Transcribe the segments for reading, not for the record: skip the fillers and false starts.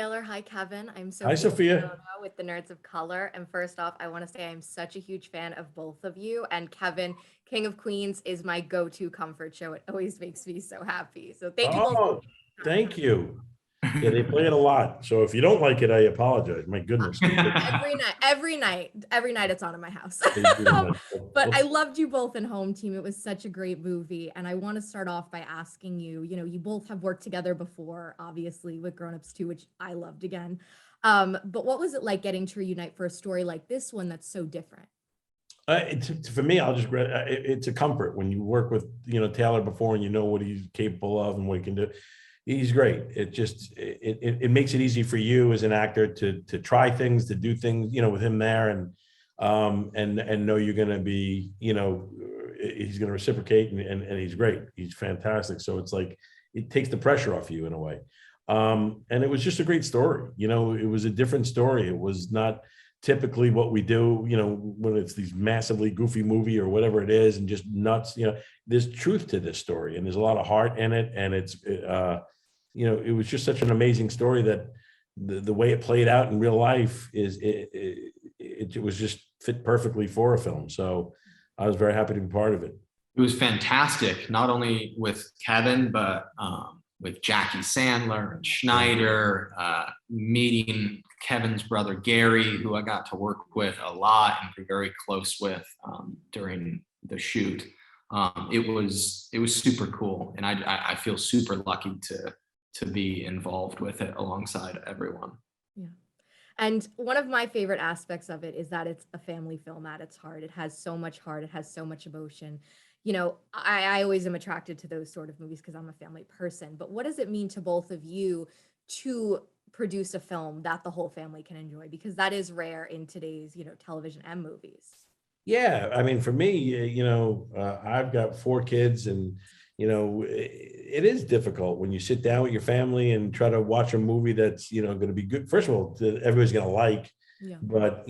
Taylor. Hi, Kevin. I'm Hi, Sophia. Sophia with the Nerds of Color. And first off, I want to say I'm such a huge fan of both of you. And Kevin, King of Queens, is my go-to comfort show. It always makes me so happy. So thank you both. Oh, thank you. Yeah, they play it a lot. So if you don't like it, I apologize. My goodness. Every night it's on in my house. They do. But I loved you both in Home Team. It was such a great movie. And I want to start off by asking you, you both have worked together before, obviously, with Grown Ups 2, which I loved again. But what was it like getting to reunite for a story like this one that's so different? For me, it's a comfort when you work with, Taylor before and you know what he's capable of and what he can do. He's great. It makes it easy for you as an actor to try things, to do things, with him there and know you're going to be, he's going to reciprocate and he's great. He's fantastic. So it's like, it takes the pressure off you in a way. And it was just a great story. It was a different story. It was not typically what we do, when it's these massively goofy movie or whatever it is and just nuts, there's truth to this story and there's a lot of heart in it. And it was just such an amazing story that the way it played out in real life it was just fit perfectly for a film. So I was very happy to be part of it. It was fantastic, not only with Kevin, but with Jackie Sandler and Schneider, meeting Kevin's brother, Gary, who I got to work with a lot and be very close with during the shoot. It was super cool. And I feel super lucky to be involved with it alongside everyone. Yeah. And one of my favorite aspects of it is that it's a family film at its heart. It has so much heart. It has so much emotion. I always am attracted to those sort of movies because I'm a family person. But what does it mean to both of you to produce a film that the whole family can enjoy? Because that is rare in today's, television and movies. Yeah. I mean, for me, I've got 4 kids and, it is difficult when you sit down with your family and try to watch a movie that's, going to be good. First of all, that everybody's going to like, but,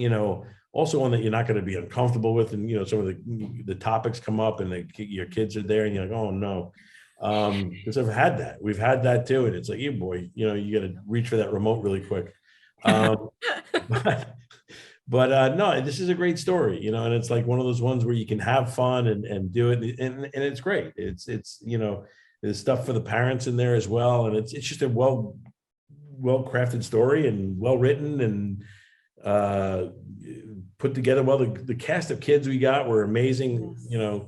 also one that you're not going to be uncomfortable with. And, some of the topics come up and your kids are there and you're like, oh no. Because I've had that. We've had that too. And it's like, boy, you got to reach for that remote really quick. But no, this is a great story, and it's like one of those ones where you can have fun and do it. And it's great. It's there's stuff for the parents in there as well. And it's just a well-crafted story and well-written and put together well. The cast of kids we got were amazing. Yes.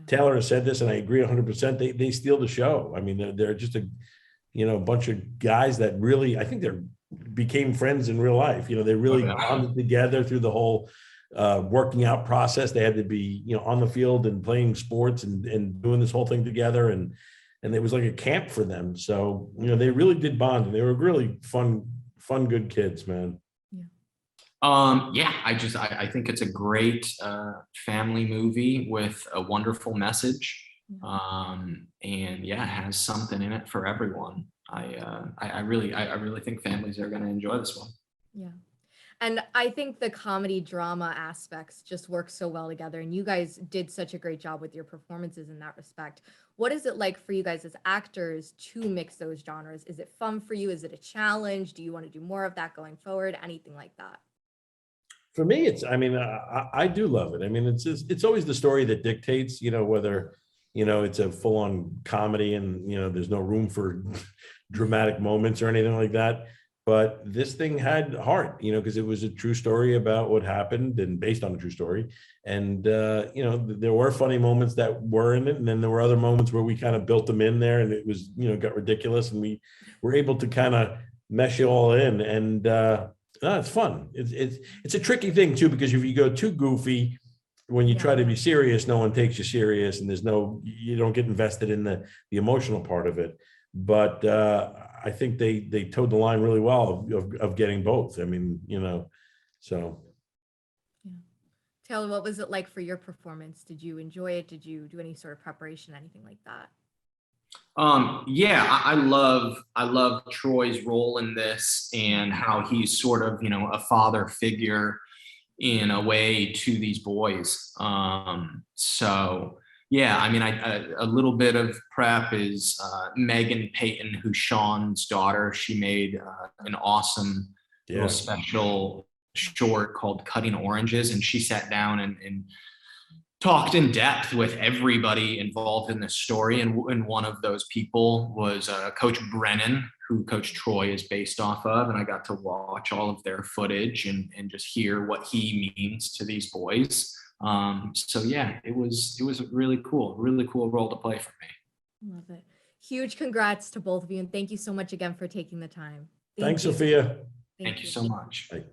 Taylor has said this and I agree 100%. They steal the show. I mean, they're just a bunch of guys that really, I think they're became friends in real life. They really bonded together through the whole working out process. They had to be, on the field and playing sports and doing this whole thing together. And it was like a camp for them. So, they really did bond and they were really fun, good kids, man. I think it's a great family movie with a wonderful message. And it has something in it for everyone. I really think families are going to enjoy this one. Yeah. And I think the comedy drama aspects just work so well together. And you guys did such a great job with your performances in that respect. What is it like for you guys as actors to mix those genres? Is it fun for you? Is it a challenge? Do you want to do more of that going forward? Anything like that? For me, I do love it. I mean, it's always the story that dictates, whether, it's a full on comedy and, there's no room for dramatic moments or anything like that. But this thing had heart, because it was a true story about what happened and based on a true story. And, there were funny moments that were in it. And then there were other moments where we kind of built them in there and it was, got ridiculous. And we were able to kind of mesh it all in. And no, it's fun. It's a tricky thing too, because if you go too goofy, when you try to be serious, no one takes you serious and you don't get invested in the emotional part of it. But I think they towed the line really well of getting both. I mean, so. Yeah. Taylor, what was it like for your performance? Did you enjoy it? Did you do any sort of preparation, anything like that? I love Troy's role in this and how he's sort of, a father figure in a way to these boys. So Yeah, I mean, a little bit of prep is Megan Payton, who's Sean's daughter. She made an awesome little Yeah. special short called Cutting Oranges, and she sat down and talked in depth with everybody involved in this story. And one of those people was Coach Brennan, who Coach Troy is based off of. And I got to watch all of their footage and just hear what he means to these boys. So yeah, it was a really cool role to play for me. Love it. Huge congrats to both of you. And thank you so much again for taking the time. Thanks, you. Sophia. Thank you so much. Bye.